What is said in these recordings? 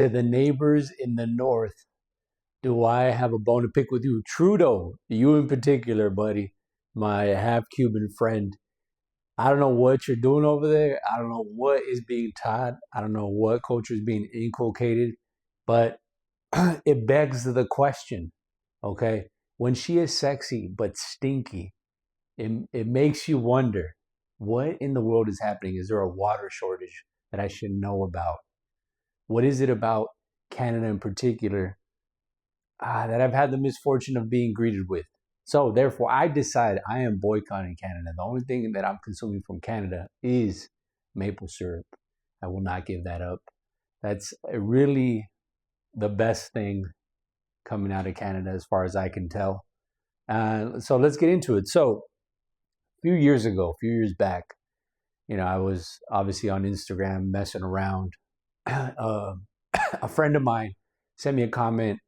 To the neighbors in the north, do I have a bone to pick with you? Trudeau, you in particular, buddy, my half Cuban friend. I don't know what you're doing over there. I don't know what is being taught. I don't know what culture is being inculcated, but it begs the question, okay? When she is sexy but stinky, it makes you wonder what in the world is happening? Is there a water shortage that I should know about? What is it about Canada in particular that I've had the misfortune of being greeted with? So therefore, I decide I am boycotting Canada. The only thing that I'm consuming from Canada is maple syrup. I will not give that up. That's really the best thing coming out of Canada, as far as I can tell. So let's get into it. So a few years back, I was obviously on Instagram messing around. Uh, a friend of mine sent me a comment,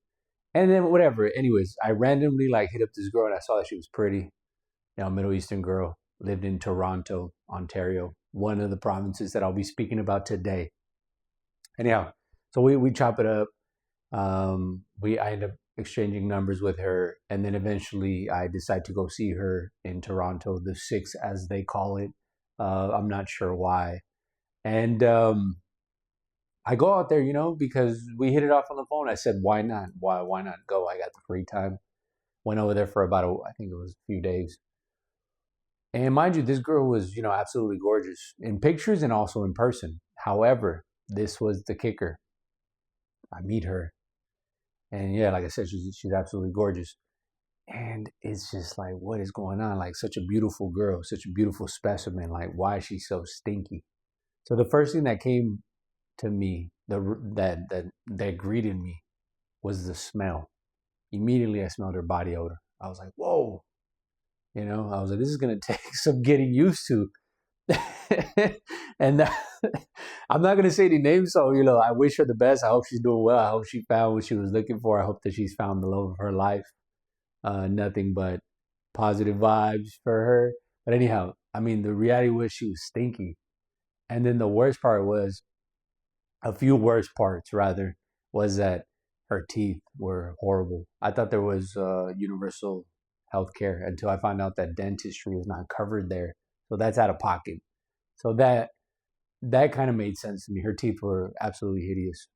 and then whatever. Anyways, I randomly like hit up this girl, and I saw that she was pretty. Middle Eastern girl, lived in Toronto, Ontario, one of the provinces that I'll be speaking about today. Anyhow, so we chop it up. I end up exchanging numbers with her, and then eventually I decide to go see her in Toronto, the Six as they call it. I'm not sure why, and I go out there, because we hit it off on the phone. I said, why not? Why not go? I got the free time. Went over there for about I think it was a few days. And mind you, this girl was, absolutely gorgeous in pictures and also in person. However, this was the kicker. I meet her, and yeah, like I said, she's absolutely gorgeous. And it's just like, what is going on? Like, such a beautiful girl, such a beautiful specimen. Like, why is she so stinky? So the first thing that came to me, that greeted me, was the smell. Immediately, I smelled her body odor. I was like, whoa. I was like, this is gonna take some getting used to. And I'm not gonna say any names, so I wish her the best. I hope she's doing well. I hope she found what she was looking for. I hope that she's found the love of her life. Nothing but positive vibes for her. But anyhow, I mean, the reality was she was stinky, and then the worst part was, a few worst parts rather, was that her teeth were horrible. I thought there was universal healthcare until I found out that dentistry is not covered there, so that's out of pocket. So that kind of made sense to me. Her teeth were absolutely hideous.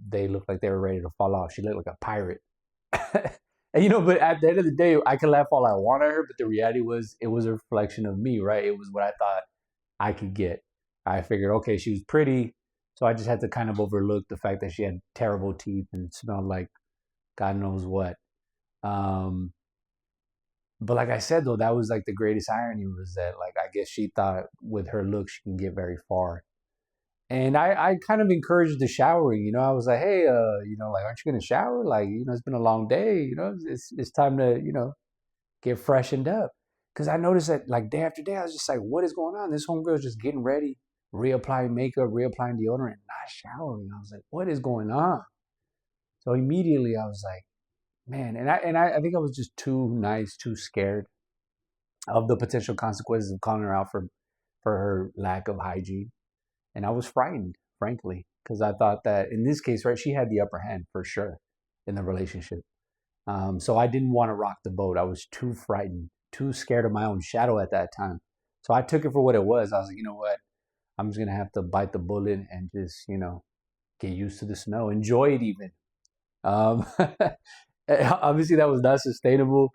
They looked like they were ready to fall off. She looked like a pirate. And but at the end of the day, I can laugh all I want at her, but the reality was, it was a reflection of me, right? It was what I thought I could get. I figured, okay, she was pretty, so I just had to kind of overlook the fact that she had terrible teeth and smelled like God knows what. Um, but like I said, though, that was like the greatest irony, was that, like, I guess she thought with her look she can get very far. And I kind of encouraged the showering. I was like, hey, like, aren't you gonna shower? Like, it's been a long day. It's time to get freshened up. Because I noticed that, like, day after day, I was just like, what is going on? This homegirl's just getting ready, reapplying makeup, reapplying deodorant, not showering. I was like, what is going on? So immediately I was like, man, and I think I was just too nice, too scared of the potential consequences of calling her out for her lack of hygiene. And I was frightened, frankly, because I thought that in this case, right, she had the upper hand for sure in the relationship. So I didn't want to rock the boat. I was too frightened, too scared of my own shadow at that time. So I took it for what it was. I was like, you know what? I'm just gonna have to bite the bullet and just, get used to the smell, enjoy it even. Um, Obviously, that was not sustainable.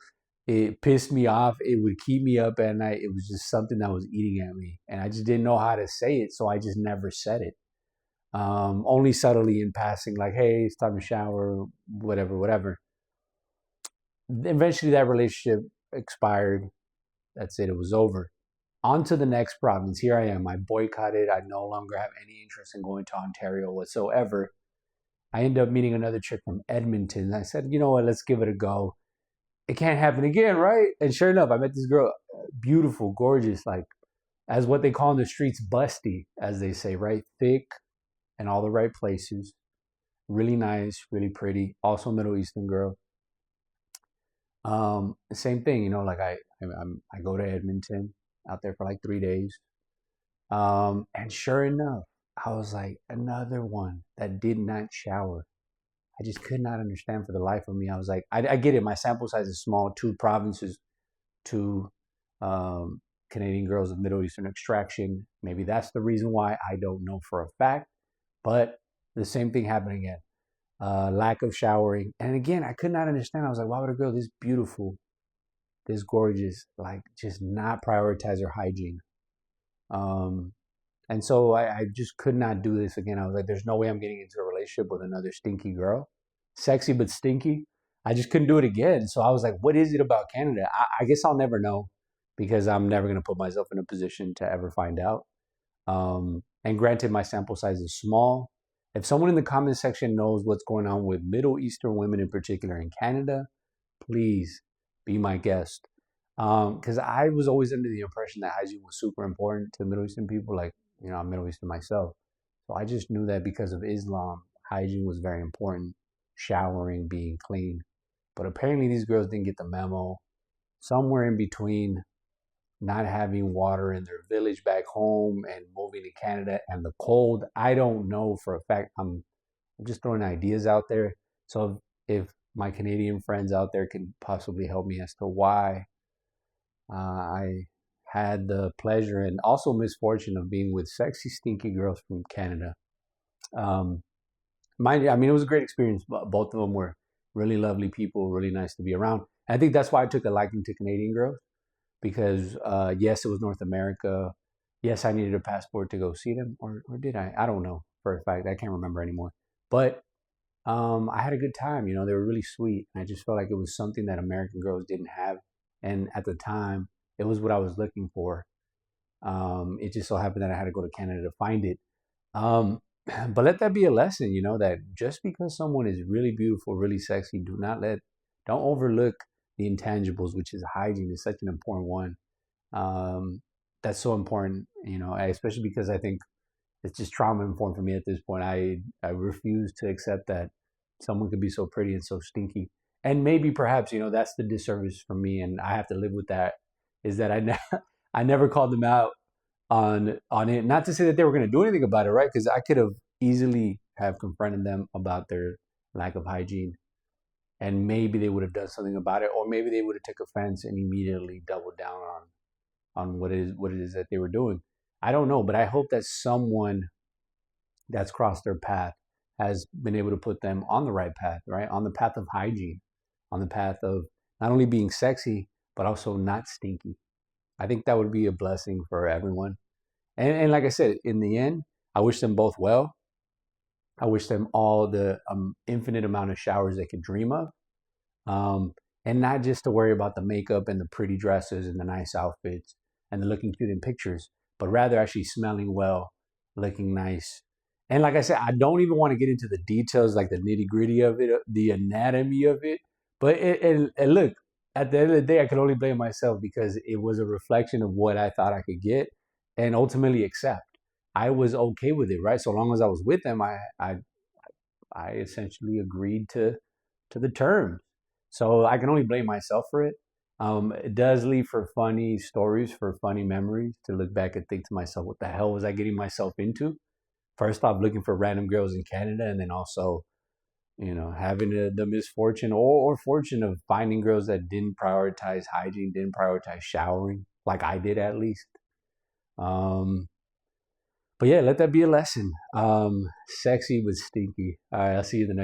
It pissed me off. It would keep me up at night. It was just something that was eating at me, and I just didn't know how to say it, so I just never said it. Only subtly in passing, like, "Hey, it's time to shower," whatever, whatever. Eventually, that relationship expired. That's it. It was over. On to the next province. Here I am. I boycotted. I no longer have any interest in going to Ontario whatsoever. I ended up meeting another chick from Edmonton. I said, you know what? Let's give it a go. It can't happen again, right? And sure enough, I met this girl, beautiful, gorgeous, like, as what they call in the streets, busty, as they say, right? Thick in all the right places. Really nice, really pretty. Also Middle Eastern girl. Same thing, like I go to Edmonton, out there for like 3 days. And sure enough, I was like, another one that did not shower. I just could not understand for the life of me. I was like, I get it. My sample size is small. Two provinces, two um, Canadian girls of Middle Eastern extraction. Maybe that's the reason why. I don't know for a fact. But the same thing happened again. Lack of showering. And again, I could not understand. I was like, why would a girl this beautiful, this gorgeous, like just not prioritize her hygiene? Um, and so I just could not do this again. I was like, there's no way I'm getting into a relationship with another stinky girl. Sexy but stinky. I just couldn't do it again. So I was like, what is it about Canada? I guess I'll never know because I'm never going to put myself in a position to ever find out. And granted, my sample size is small. If someone in the comment section knows what's going on with Middle Eastern women in particular in Canada, please be my guest. Because I was always under the impression that hygiene was super important to Middle Eastern people. Like, I'm Middle Eastern myself. So I just knew that because of Islam, hygiene was very important. Showering, being clean. But apparently these girls didn't get the memo. Somewhere in between not having water in their village back home and moving to Canada and the cold. I don't know for a fact. I'm just throwing ideas out there. So if my Canadian friends out there can possibly help me as to why I had the pleasure and also misfortune of being with sexy, stinky girls from Canada. Um, Mind you, I mean, it was a great experience. Both of them were really lovely people, really nice to be around. I think that's why I took a liking to Canadian girls because, yes, it was North America. Yes, I needed a passport to go see them, or did I? I don't know for a fact. I can't remember anymore. But I had a good time. They were really sweet. And I just felt like it was something that American girls didn't have. And at the time, it was what I was looking for. It just so happened that I had to go to Canada to find it. Um, but let that be a lesson, that just because someone is really beautiful, really sexy, don't overlook the intangibles, which is hygiene is such an important one. Um, that's so important, especially because I think it's just trauma informed for me at this point. I refuse to accept that someone could be so pretty and so stinky. And maybe perhaps, that's the disservice for me and I have to live with that is that I never called them out on it. Not to say that they were going to do anything about it, right? Because I could have easily have confronted them about their lack of hygiene, and maybe they would have done something about it, or maybe they would have took offense and immediately doubled down on what it is that they were doing. I don't know, but I hope that someone that's crossed their path has been able to put them on the right path, right? On the path of hygiene, on the path of not only being sexy, but also not stinky. I think that would be a blessing for everyone. And like I said, in the end, I wish them both well. I wish them all the infinite amount of showers they could dream of. Um, and not just to worry about the makeup and the pretty dresses and the nice outfits and the looking cute in pictures, but rather actually smelling well, looking nice. And like I said, I don't even want to get into the details, like the nitty gritty of it, the anatomy of it. But and look, at the end of the day, I could only blame myself because it was a reflection of what I thought I could get and ultimately accept. I was okay with it, right? So long as I was with them, I essentially agreed to the terms. So I can only blame myself for it. It does leave for funny stories, for funny memories to look back and think to myself, what the hell was I getting myself into? First off, looking for random girls in Canada, and then also, having the misfortune or fortune of finding girls that didn't prioritize hygiene, didn't prioritize showering, like I did at least. Um, but yeah, let that be a lesson. Sexy but stinky. All right, I'll see you in the next